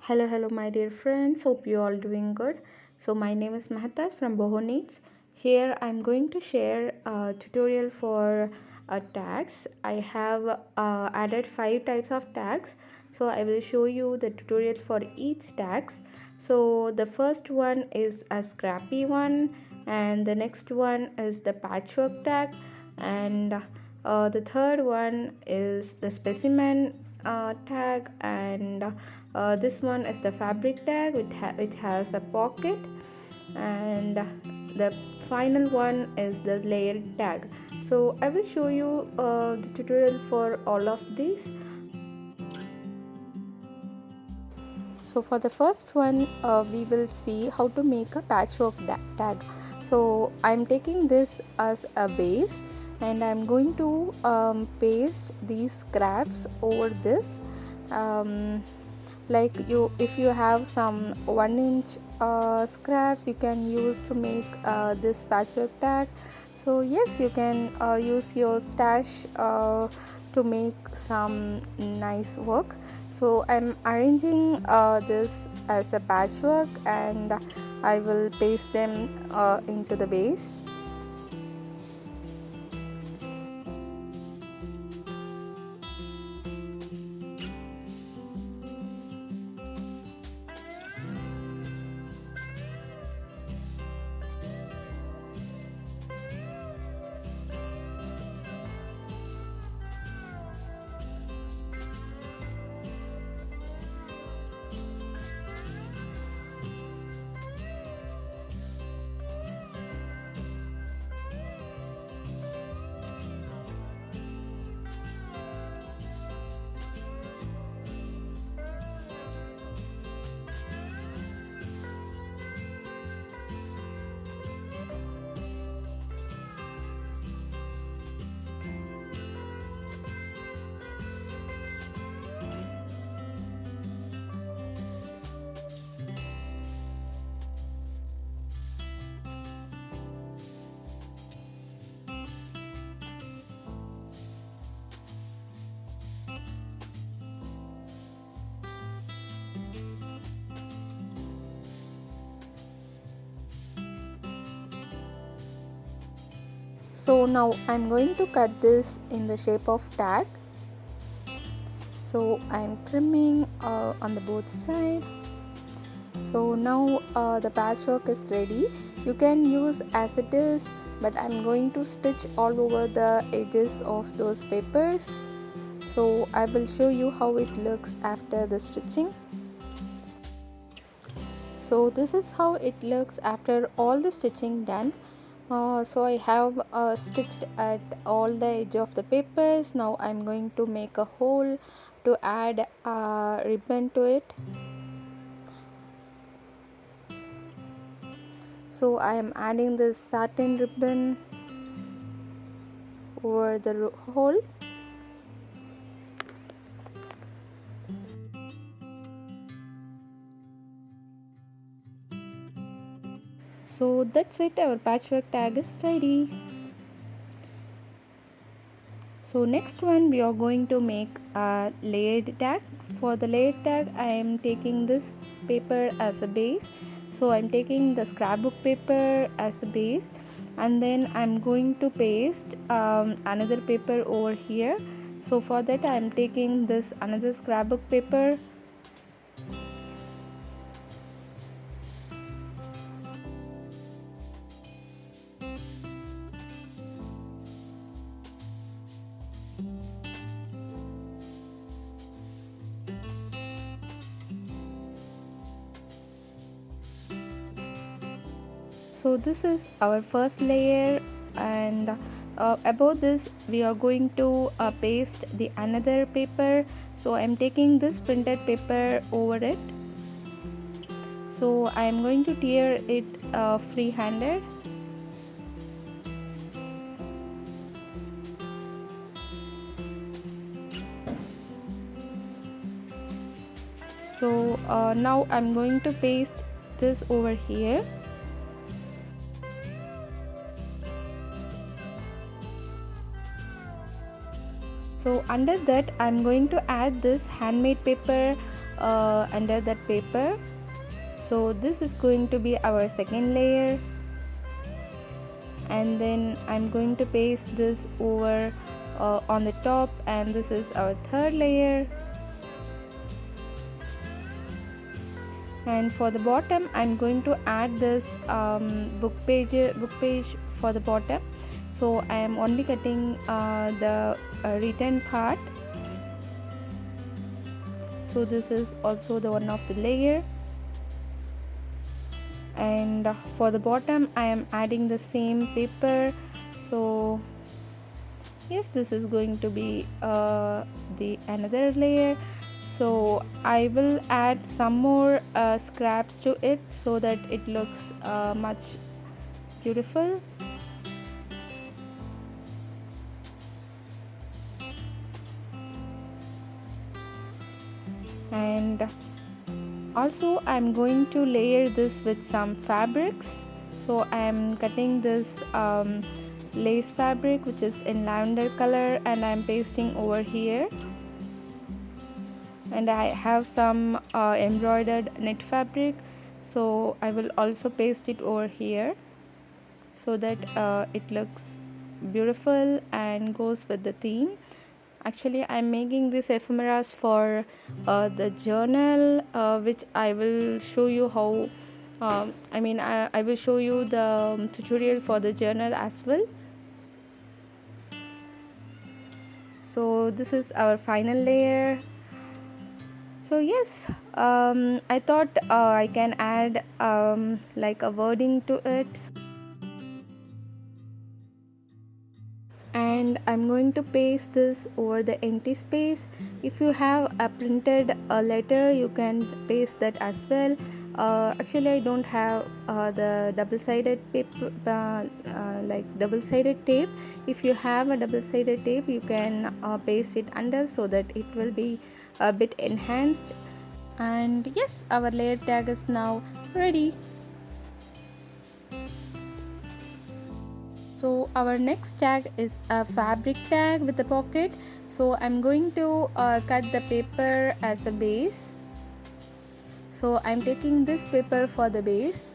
Hello, my dear friends. Hope you all doing good. So, my name is Mehta from Bohoneeds. Here, I'm going to share a tutorial for tags. I have added 5 types of tags. So, I will show you the tutorial for each tags. So, the first one is a Scrappy one, and the next one is the patchwork tag, and the third one is the specimen tag, and this one is the fabric tag which has a pocket, and the final one is the layered tag. So I will show you the tutorial for all of these. So for the first one, we will see how to make a patchwork tag. So I'm taking this as a base, and I'm going to paste these scraps over this. Like if you have some 1 inch scraps, you can use to make this patchwork tag. So yes, you can use your stash to make some nice work. So I'm arranging this as a patchwork, and I will paste them into the base. So now I'm going to cut this in the shape of tag. So I'm trimming on the both side. So now the patchwork is ready. You can use as it is, but I'm going to stitch all over the edges of those papers. So I will show you how it looks after the stitching. So this is how it looks after all the stitching done. So I have stitched at all the edge of the papers. Now I'm going to make a hole to add a ribbon to it. So I am adding this satin ribbon over the hole. So that's it, our patchwork tag is ready. So next one, we are going to make a layered tag. For the layered tag, I am taking this paper as a base. So I'm taking the scrapbook paper as a base, and then I'm going to paste another paper over here. So for that, I'm taking this another scrapbook paper. So this is our first layer, and above this we are going to paste the another paper. So I'm taking this printed paper over it. So I am going to tear it free-handed. So now I'm going to paste this over here. So under that I'm going to add this handmade paper under that paper. So this is going to be our second layer, and then I'm going to paste this over on the top, and this is our third layer. And for the bottom, I'm going to add this book page for the bottom. So I am only cutting the written part. So this is also the one of the layer. And for the bottom, I am adding the same paper. So yes, this is going to be the another layer. So I will add some more scraps to it so that it looks much beautiful. And also I'm going to layer this with some fabrics. So I am cutting this lace fabric which is in lavender color, and I'm pasting over here. And I have some embroidered knit fabric, so I will also paste it over here so that it looks beautiful and goes with the theme. Actually, I'm making these ephemeras for the journal, which I will show you how I will show you the tutorial for the journal as well. So this is our final layer. So yes, I thought I can add like a wording to it, and I'm going to paste this over the empty space. If you have a printed letter, you can paste that as well. Actually, I don't have the double-sided paper, like double-sided tape. If you have a double-sided tape, you can paste it under so that it will be a bit enhanced. And yes, our layer tag is now ready. So our next tag is a fabric tag with a pocket. So I'm going to cut the paper as a base. So I'm taking this paper for the base,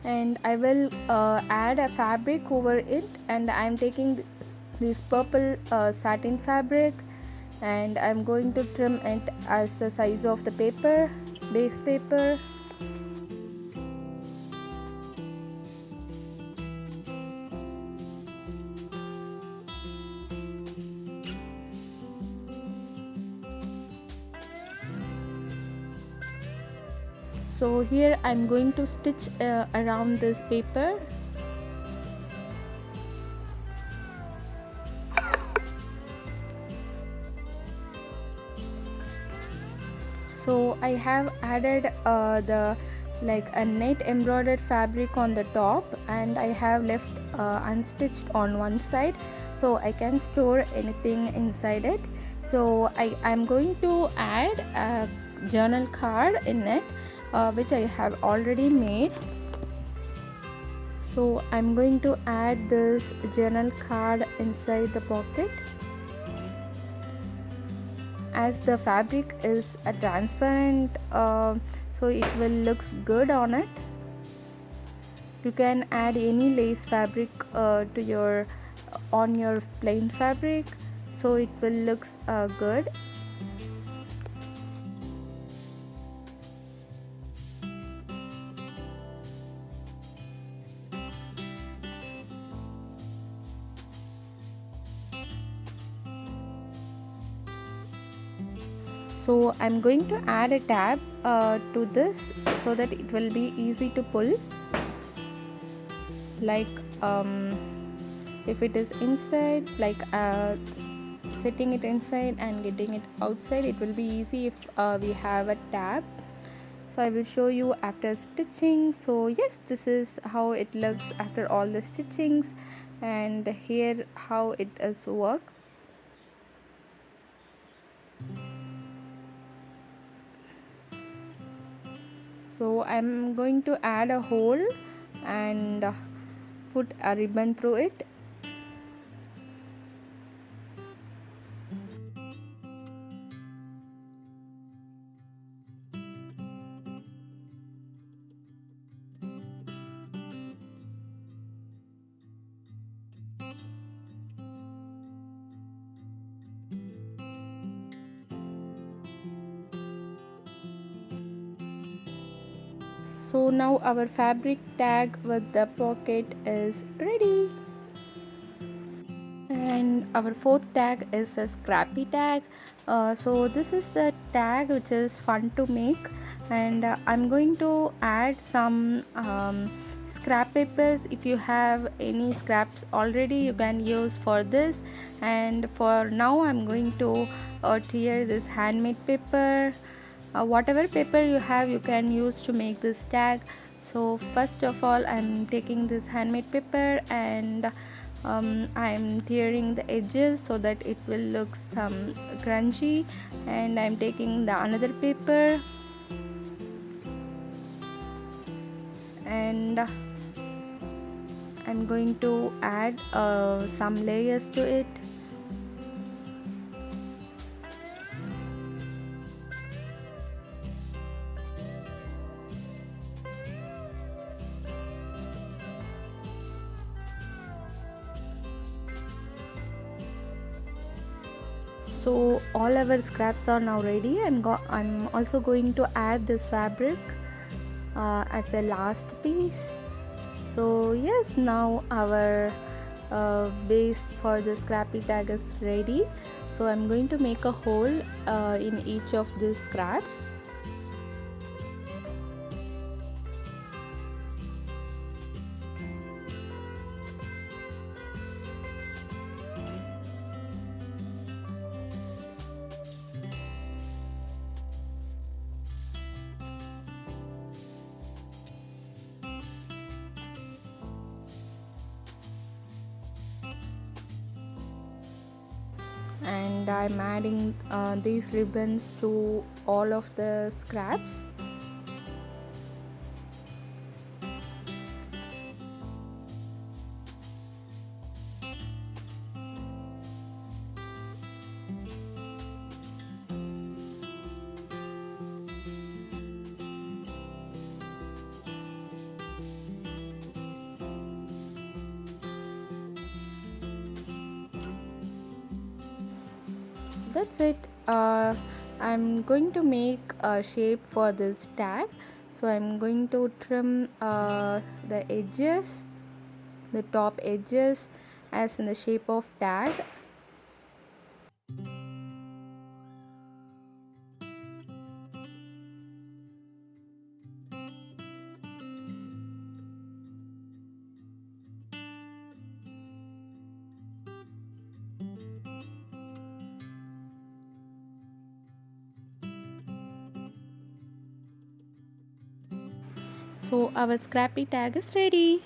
and I will add a fabric over it, and I'm taking this purple satin fabric, and I'm going to trim it as the size of the paper, base paper. So here I'm going to stitch around this paper. So I have added the like a net embroidered fabric on the top, and I have left unstitched on one side, so I can store anything inside it. So I'm going to add a journal card in it, which I have already made. So I'm going to add this journal card inside the pocket. As the fabric is a transparent, so it will looks good on it. You can add any lace fabric to your on your plain fabric, so it will looks good. So I'm going to add a tab to this so that it will be easy to pull. Like if it is inside, like setting it inside and getting it outside, it will be easy if we have a tab. So I will show you after stitching. So yes, this is how it looks after all the stitchings, and here how it is work. So I'm going to add a hole and put a ribbon through it. So now our fabric tag with the pocket is ready. And our fourth tag is a Scrappy tag. So this is the tag which is fun to make, and I'm going to add some scrap papers. If you have any scraps already, you can use for this. And for now I'm going to tear this handmade paper. Whatever paper you have, you can use to make this tag. So first of all, I'm taking this handmade paper, and I'm tearing the edges so that it will look some crunchy. And I'm taking the another paper, and I'm going to add some layers to it. So all our scraps are now ready. I'm also going to add this fabric as a last piece. So yes, now our base for the Scrappy tag is ready. So I'm going to make a hole in each of these scraps. And I'm adding these ribbons to all of the scraps. That's it. I'm going to make a shape for this tag. So I'm going to trim the edges, the top edges, as in the shape of tag. So our Scrappy tag is ready.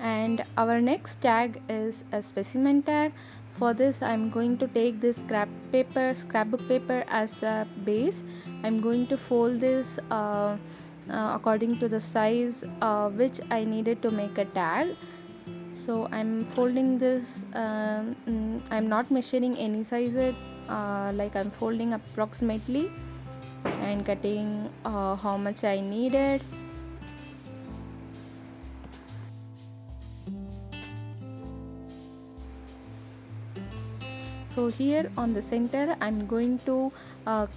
And our next tag is a specimen tag. For this I'm going to take this scrapbook paper as a base. I'm going to fold this according to the size which I needed to make a tag. So I'm folding this, I'm not measuring any size like I'm folding approximately and cutting how much I needed. So here on the center I'm going to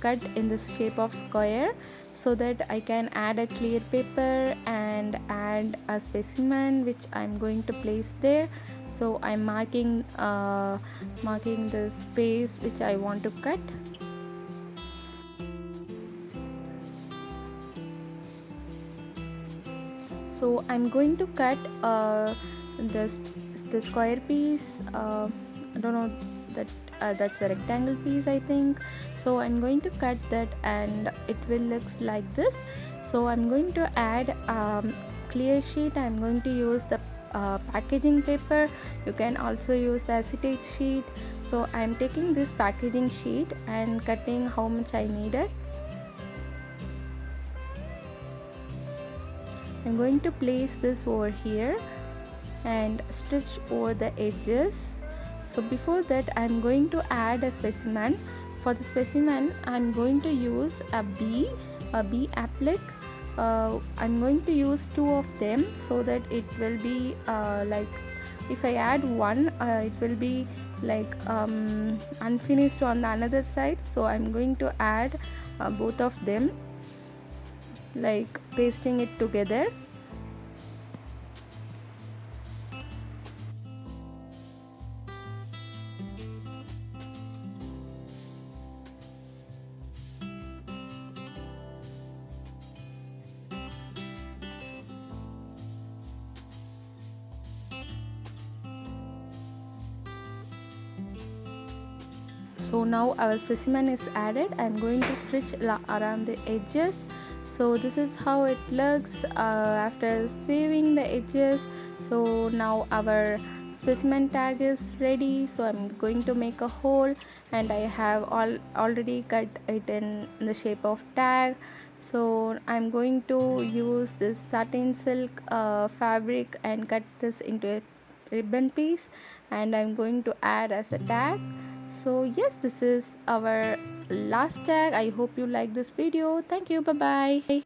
cut in the shape of square, so that I can add a clear paper and add a specimen which I'm going to place there. So I'm marking the space which I want to cut. So I'm going to cut the square piece. I don't know that that's a rectangle piece, I think. So I'm going to cut that, and it will looks like this. So I'm going to add clear sheet. I'm going to use the packaging paper. You can also use the acetate sheet. So I'm taking this packaging sheet and cutting how much I needed. I'm going to place this over here and stitch over the edges. So before that I'm going to add a specimen. For the specimen I'm going to use a bee applique. I'm going to use two of them, so that it will be like, if I add one it will be like unfinished on the another side. So I'm going to add both of them. like pasting it together. So now our specimen is added. I'm going to stitch around the edges. So this is how it looks after saving the edges. So now our specimen tag is ready. So I'm going to make a hole, and I have already cut it in the shape of tag. So I'm going to use this satin silk fabric and cut this into a ribbon piece, and I'm going to add as a tag. So yes, this is our last tag. I hope you like this video. Thank you. Bye bye.